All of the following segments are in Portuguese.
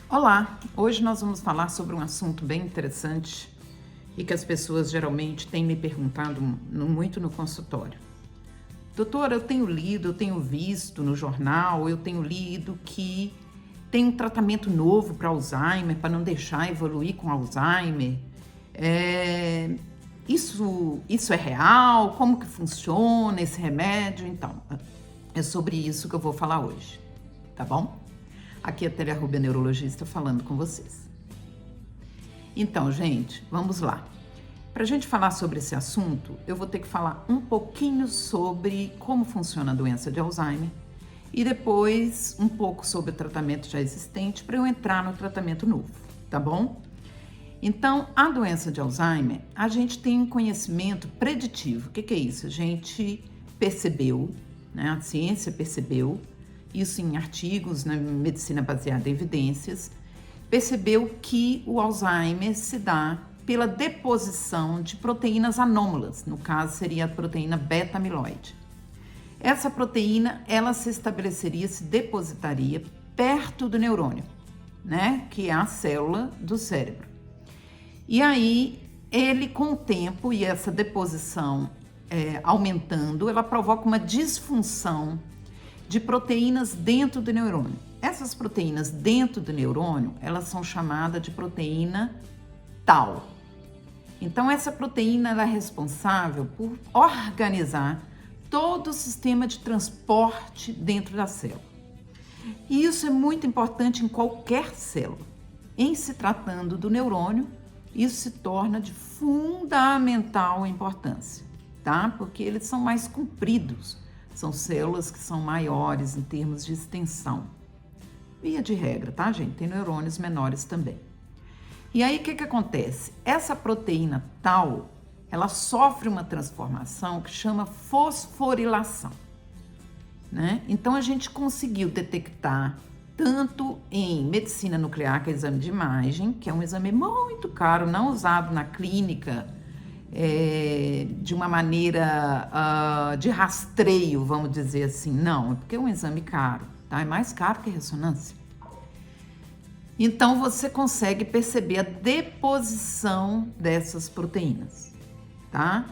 Olá, hoje nós vamos falar sobre um assunto bem interessante e que as pessoas geralmente têm me perguntado muito no consultório. Doutora, eu tenho lido, eu tenho visto no jornal, eu tenho lido que tem um tratamento novo para Alzheimer, para não deixar evoluir com Alzheimer. Isso é real? Como que funciona esse remédio? Então, é sobre isso que eu vou falar hoje, tá bom? Aqui é a Télia Rubia, neurologista, falando com vocês. Então, gente, vamos lá. Para a gente falar sobre esse assunto, eu vou ter que falar um pouquinho sobre como funciona a doença de Alzheimer e depois um pouco sobre o tratamento já existente para eu entrar no tratamento novo, tá bom? Então, a doença de Alzheimer, a gente tem um conhecimento preditivo. O que é isso? A gente percebeu, né? A ciência percebeu, isso em artigos na medicina baseada em evidências, percebeu que o Alzheimer se dá pela deposição de proteínas anômalas, no caso seria a proteína beta-amiloide. Essa proteína, ela se estabeleceria, se depositaria perto do neurônio, né, que é a célula do cérebro. E aí, ele com o tempo e essa deposição aumentando, ela provoca uma disfunção de proteínas dentro do neurônio. Essas proteínas dentro do neurônio, elas são chamadas de proteína tau. Então, essa proteína ela é responsável por organizar todo o sistema de transporte dentro da célula. E isso é muito importante em qualquer célula. Em se tratando do neurônio, isso se torna de fundamental importância, tá? Porque eles são mais compridos. São células que são maiores em termos de extensão. Via de regra, tá, gente? Tem neurônios menores também. E aí, o que acontece? Essa proteína tau, ela sofre uma transformação que chama fosforilação, né? Então, a gente conseguiu detectar, tanto em medicina nuclear, que é exame de imagem, que é um exame muito caro, não usado na clínica, de uma maneira de rastreio, vamos dizer assim. Não, é porque é um exame caro, tá? É mais caro que a ressonância. Então, você consegue perceber a deposição dessas proteínas, tá?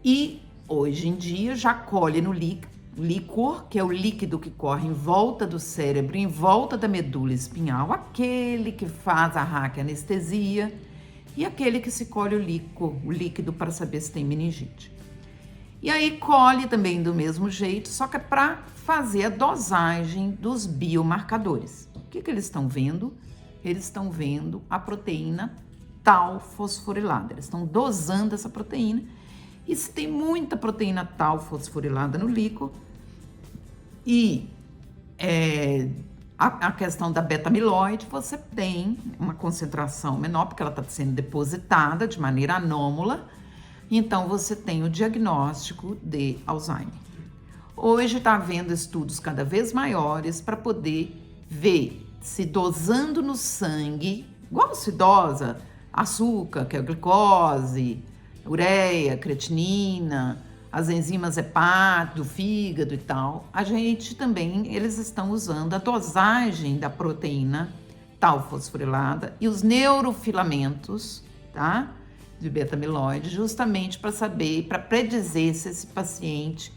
E, hoje em dia, já colhe no líquor, que é o líquido que corre em volta do cérebro, em volta da medula espinhal, aquele que faz a raquianestesia, e aquele que se colhe o líquido para saber se tem meningite. E aí colhe também do mesmo jeito, só que é para fazer a dosagem dos biomarcadores. O que eles estão vendo? Eles estão vendo a proteína tau fosforilada. Eles estão dosando essa proteína. E se tem muita proteína tau fosforilada no líquido e a questão da beta-amiloide, você tem uma concentração menor, porque ela está sendo depositada de maneira anômala, então você tem o diagnóstico de Alzheimer. Hoje está havendo estudos cada vez maiores para poder ver se dosando no sangue, igual se dosa açúcar, que é a glicose, ureia, creatinina, as enzimas hepático, do fígado e tal, a gente também, eles estão usando a dosagem da proteína tau fosforilada e os neurofilamentos, tá? De beta-amiloide, justamente para saber, para predizer se esse paciente,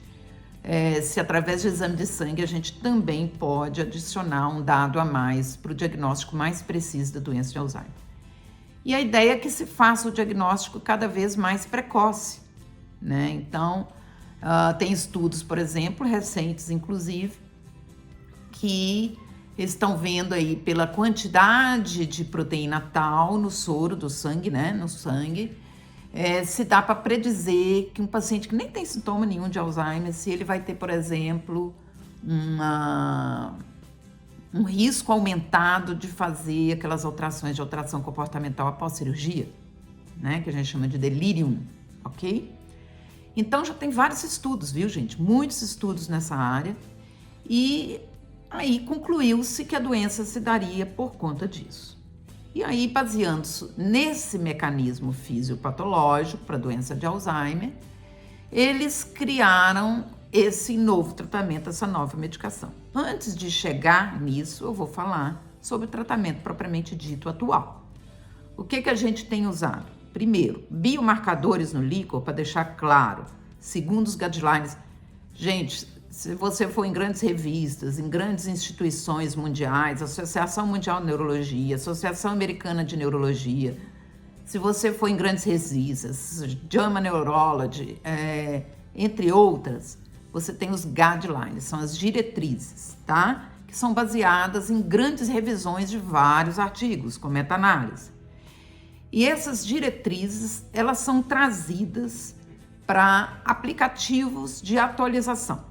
se através de exame de sangue a gente também pode adicionar um dado a mais para o diagnóstico mais preciso da doença de Alzheimer. E a ideia é que se faça o diagnóstico cada vez mais precoce, né? Então, tem estudos, por exemplo, recentes inclusive, que estão vendo aí pela quantidade de proteína tau no soro do sangue, né? No sangue, se dá para predizer que um paciente que nem tem sintoma nenhum de Alzheimer, se ele vai ter, por exemplo, um risco aumentado de fazer aquelas alterações de alteração comportamental após cirurgia, né? Que a gente chama de delirium, ok? Então, já tem vários estudos, viu, gente? Muitos estudos nessa área. E aí concluiu-se que a doença se daria por conta disso. E aí, baseando-se nesse mecanismo fisiopatológico para a doença de Alzheimer, eles criaram esse novo tratamento, essa nova medicação. Antes de chegar nisso, eu vou falar sobre o tratamento propriamente dito atual. O que a gente tem usado? Primeiro, biomarcadores no líquor, para deixar claro, segundo os guidelines. Gente, se você for em grandes revistas, em grandes instituições mundiais, Associação Mundial de Neurologia, Associação Americana de Neurologia, se você for em grandes revistas, JAMA Neurology, entre outras, você tem os guidelines, são as diretrizes, tá? Que são baseadas em grandes revisões de vários artigos, com meta-análise. E essas diretrizes, elas são trazidas para aplicativos de atualização,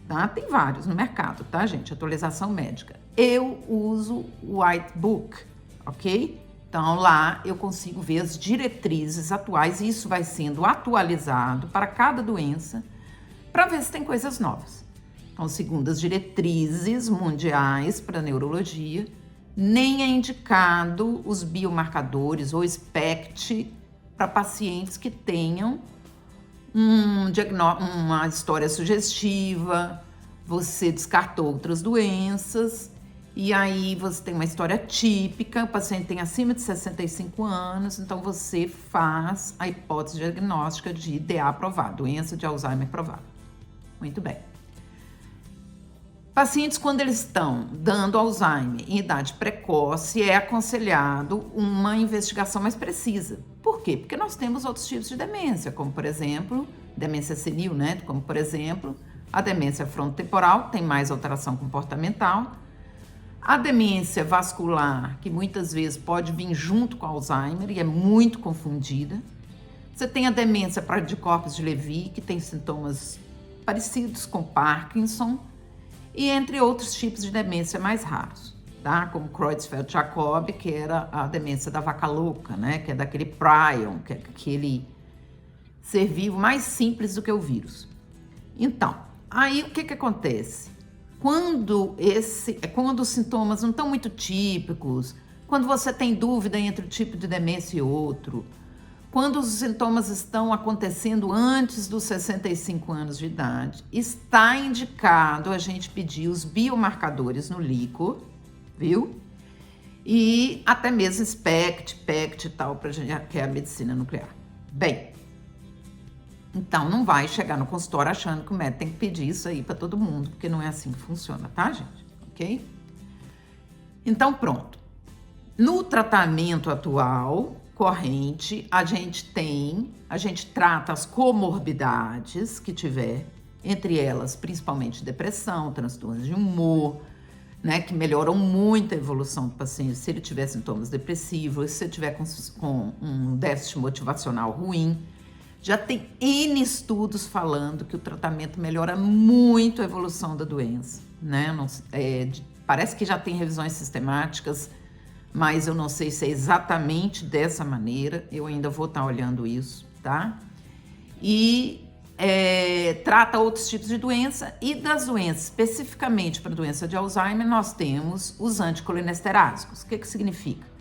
tá? Tem vários no mercado, tá, gente? Atualização médica. Eu uso o Whitebook, ok? Então, lá eu consigo ver as diretrizes atuais e isso vai sendo atualizado para cada doença para ver se tem coisas novas. Então, segundo as diretrizes mundiais para neurologia, nem é indicado os biomarcadores ou SPECT para pacientes que tenham uma história sugestiva, você descartou outras doenças, e aí você tem uma história típica, o paciente tem acima de 65 anos, então você faz a hipótese diagnóstica de DA aprovada, doença de Alzheimer aprovada. Muito bem. Pacientes, quando eles estão dando Alzheimer em idade precoce, é aconselhado uma investigação mais precisa. Por quê? Porque nós temos outros tipos de demência, como, por exemplo, demência senil, né? Como, por exemplo, a demência frontotemporal, tem mais alteração comportamental. A demência vascular, que muitas vezes pode vir junto com Alzheimer e é muito confundida. Você tem a demência de Corpus de Levy, que tem sintomas parecidos com Parkinson, e entre outros tipos de demência mais raros, tá? Como Creutzfeldt-Jakob, que era a demência da vaca louca, né? Que é daquele prion, que é aquele ser vivo mais simples do que o vírus. Então, aí o que acontece? Quando os sintomas não estão muito típicos, quando você tem dúvida entre o tipo de demência e outro, quando os sintomas estão acontecendo antes dos 65 anos de idade, está indicado a gente pedir os biomarcadores no líquor, viu? E até mesmo SPECT, PECT e tal, que é a medicina nuclear. Bem, então não vai chegar no consultório achando que o médico tem que pedir isso aí para todo mundo, porque não é assim que funciona, tá, gente? Ok? Então, pronto. No tratamento atual, corrente, a gente trata as comorbidades que tiver, entre elas principalmente depressão, transtornos de humor, né, que melhoram muito a evolução do paciente se ele tiver sintomas depressivos, se ele tiver com um déficit motivacional ruim. Já tem N estudos falando que o tratamento melhora muito a evolução da doença, né? Parece que já tem revisões sistemáticas, mas eu não sei se é exatamente dessa maneira, eu ainda vou estar olhando isso, tá? E trata outros tipos de doença, e das doenças, especificamente para a doença de Alzheimer, nós temos os anticolinestérásicos. O que significa?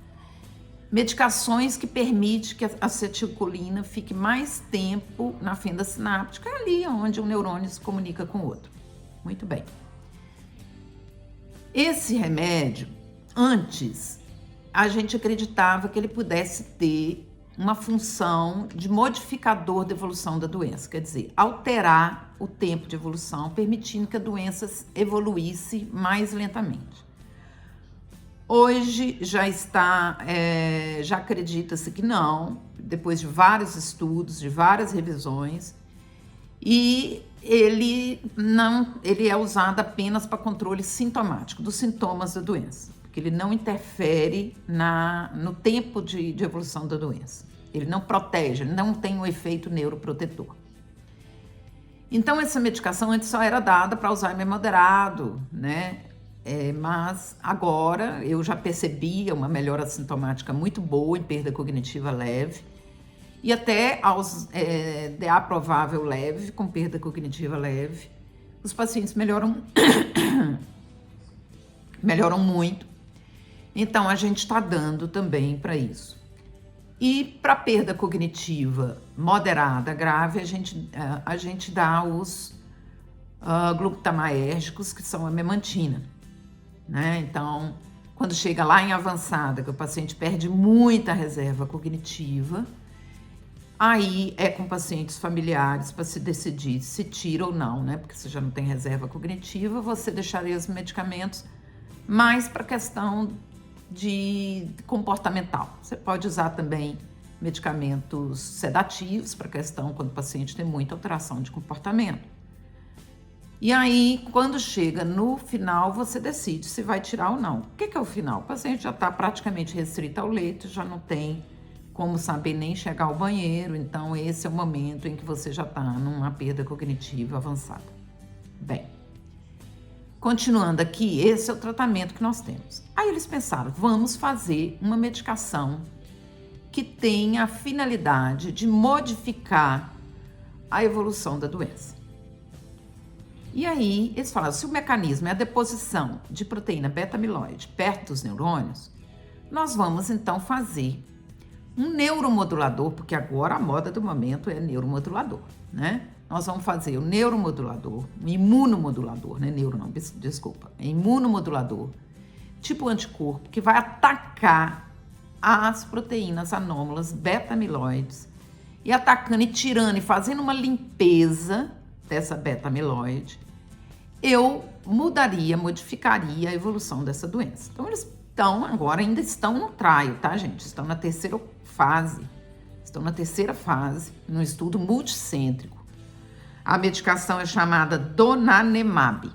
Medicações que permitem que a acetilcolina fique mais tempo na fenda sináptica, ali onde um neurônio se comunica com o outro. Muito bem. Esse remédio, antes, a gente acreditava que ele pudesse ter uma função de modificador da evolução da doença, quer dizer, alterar o tempo de evolução, permitindo que a doença evoluísse mais lentamente. Hoje já acredita-se que não, depois de vários estudos, de várias revisões, e ele é usado apenas para controle sintomático dos sintomas da doença, porque ele não interfere no tempo de evolução da doença. Ele não protege, ele não tem um efeito neuroprotetor. Então, essa medicação antes só era dada para Alzheimer moderado, né? Mas agora eu já percebia uma melhora sintomática muito boa em perda cognitiva leve e até aos DA provável leve, com perda cognitiva leve, os pacientes melhoram muito. Então a gente está dando também para isso. E para perda cognitiva moderada, grave, a gente dá os glutamaérgicos, que são a memantina. Né? Então, Quando chega lá em avançada, que o paciente perde muita reserva cognitiva, aí é com pacientes familiares para se decidir se tira ou não, né? Porque você já não tem reserva cognitiva, você deixaria os medicamentos mais para questão de comportamental. Você pode usar também medicamentos sedativos para questão quando o paciente tem muita alteração de comportamento. E aí, quando chega no final, você decide se vai tirar ou não. O que é o final? O paciente já está praticamente restrito ao leito, já não tem como saber nem chegar ao banheiro, então esse é o momento em que você já está numa perda cognitiva avançada. Bem, continuando aqui, esse é o tratamento que nós temos. Aí eles pensaram, vamos fazer uma medicação que tenha a finalidade de modificar a evolução da doença. E aí, eles falaram, se o mecanismo é a deposição de proteína beta-amiloide perto dos neurônios, nós vamos então fazer um neuromodulador, porque agora a moda do momento é neuromodulador, né? Nós vamos fazer o neuromodulador, o imunomodulador, não é neuro não, desculpa, é imunomodulador, tipo anticorpo, que vai atacar as proteínas anômalas beta-amiloides e atacando e tirando e fazendo uma limpeza dessa beta-amiloide, eu modificaria a evolução dessa doença. Então, eles ainda estão no trial, tá, gente? Estão na terceira fase, num estudo multicêntrico. A medicação é chamada donanemab,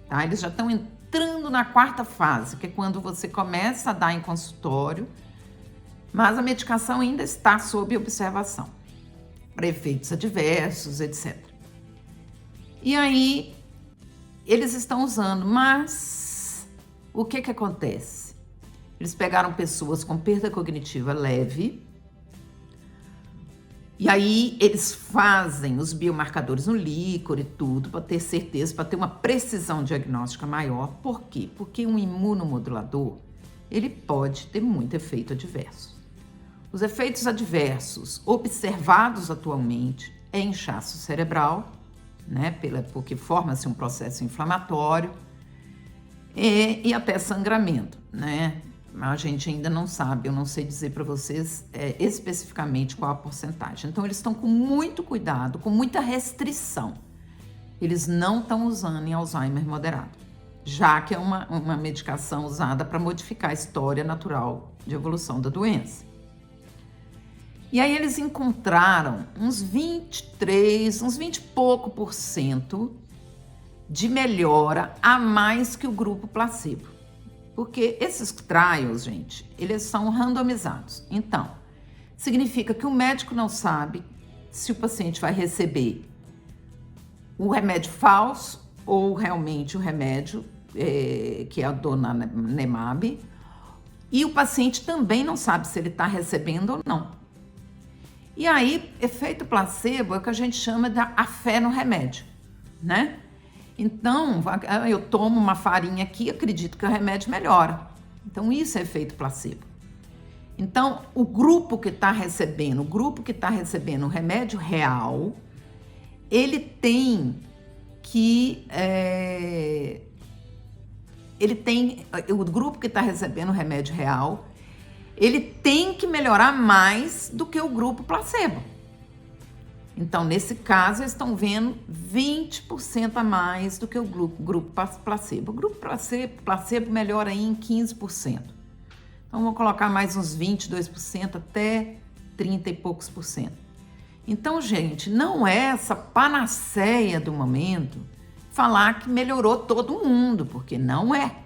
tá? Eles já estão entrando na quarta fase, que é quando você começa a dar em consultório, mas a medicação ainda está sob observação, para efeitos adversos, etc. E aí, eles estão usando, mas o que acontece? Eles pegaram pessoas com perda cognitiva leve, e aí eles fazem os biomarcadores no líquor e tudo, para ter certeza, para ter uma precisão diagnóstica maior. Por quê? Porque um imunomodulador, ele pode ter muito efeito adverso. Os efeitos adversos observados atualmente é inchaço cerebral, né, porque forma-se um processo inflamatório e até sangramento, né? A gente ainda não sabe, eu não sei dizer para vocês especificamente qual a porcentagem. Então, eles estão com muito cuidado, com muita restrição. Eles não estão usando em Alzheimer moderado, já que é uma medicação usada para modificar a história natural de evolução da doença. E aí eles encontraram uns 20 e pouco por cento de melhora a mais que o grupo placebo. Porque esses trials, gente, eles são randomizados. Então, significa que o médico não sabe se o paciente vai receber o remédio falso ou realmente o remédio que é a donanemab. E o paciente também não sabe se ele está recebendo ou não. E aí, efeito placebo é o que a gente chama de a fé no remédio, né? Então, eu tomo uma farinha aqui e acredito que o remédio melhora. Então, isso é efeito placebo. Então, o grupo que está recebendo o remédio real, ele tem que... o grupo que está recebendo o remédio real, ele tem que melhorar mais do que o grupo placebo. Então, nesse caso, eles estão vendo 20% a mais do que o grupo placebo. O grupo placebo melhora aí em 15%. Então, vou colocar mais uns 22% até 30 e poucos por cento. Então, gente, não é essa panaceia do momento falar que melhorou todo mundo, porque não é.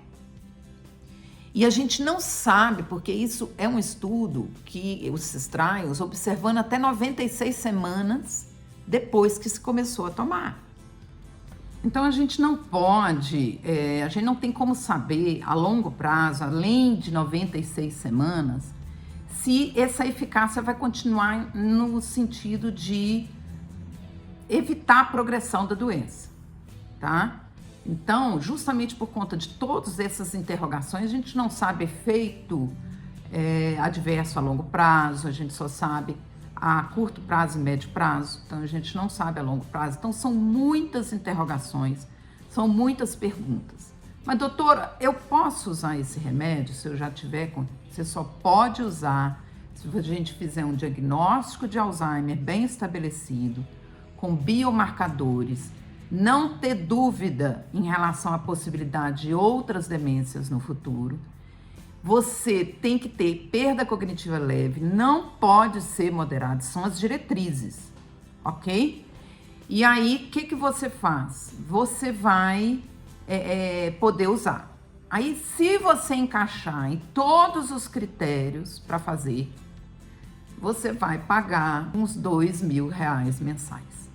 E a gente não sabe, porque isso é um estudo que esses trials observando até 96 semanas depois que se começou a tomar. Então a gente não pode, a gente não tem como saber a longo prazo, além de 96 semanas, se essa eficácia vai continuar no sentido de evitar a progressão da doença, tá? Então, justamente por conta de todas essas interrogações, a gente não sabe efeito adverso a longo prazo, a gente só sabe a curto prazo e médio prazo, então a gente não sabe a longo prazo. Então, são muitas interrogações, são muitas perguntas. Mas doutora, eu posso usar esse remédio se eu já tiver com... Você só pode usar se a gente fizer um diagnóstico de Alzheimer bem estabelecido, com biomarcadores, não ter dúvida em relação à possibilidade de outras demências no futuro. Você tem que ter perda cognitiva leve, não pode ser moderado, são as diretrizes, ok? E aí, o que você faz? Você vai poder usar. Aí, se você encaixar em todos os critérios para fazer, você vai pagar uns R$2.000 mensais.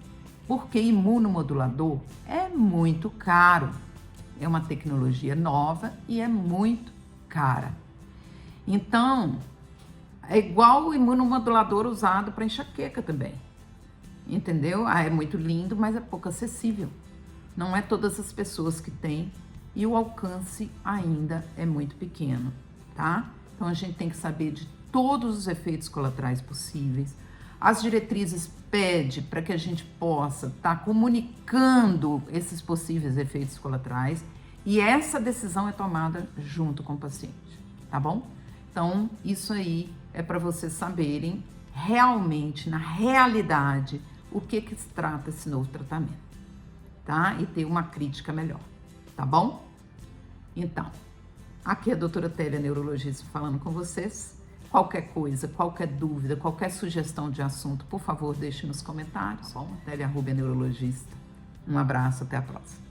Porque imunomodulador é muito caro. É uma tecnologia nova e é muito cara. Então, é igual o imunomodulador usado para enxaqueca também. Entendeu? É muito lindo, mas é pouco acessível. Não é todas as pessoas que têm e o alcance ainda é muito pequeno, tá? Então, a gente tem que saber de todos os efeitos colaterais possíveis. As diretrizes pedem para que a gente possa estar comunicando esses possíveis efeitos colaterais e essa decisão é tomada junto com o paciente, tá bom? Então, isso aí é para vocês saberem realmente, na realidade, o que se trata esse novo tratamento, tá? E ter uma crítica melhor, tá bom? Então, aqui é a doutora Télia, neurologista, falando com vocês. Qualquer coisa, qualquer dúvida, qualquer sugestão de assunto, por favor, deixe nos comentários. Tá bom? Télia Rubia, neurologista. Um abraço, até a próxima.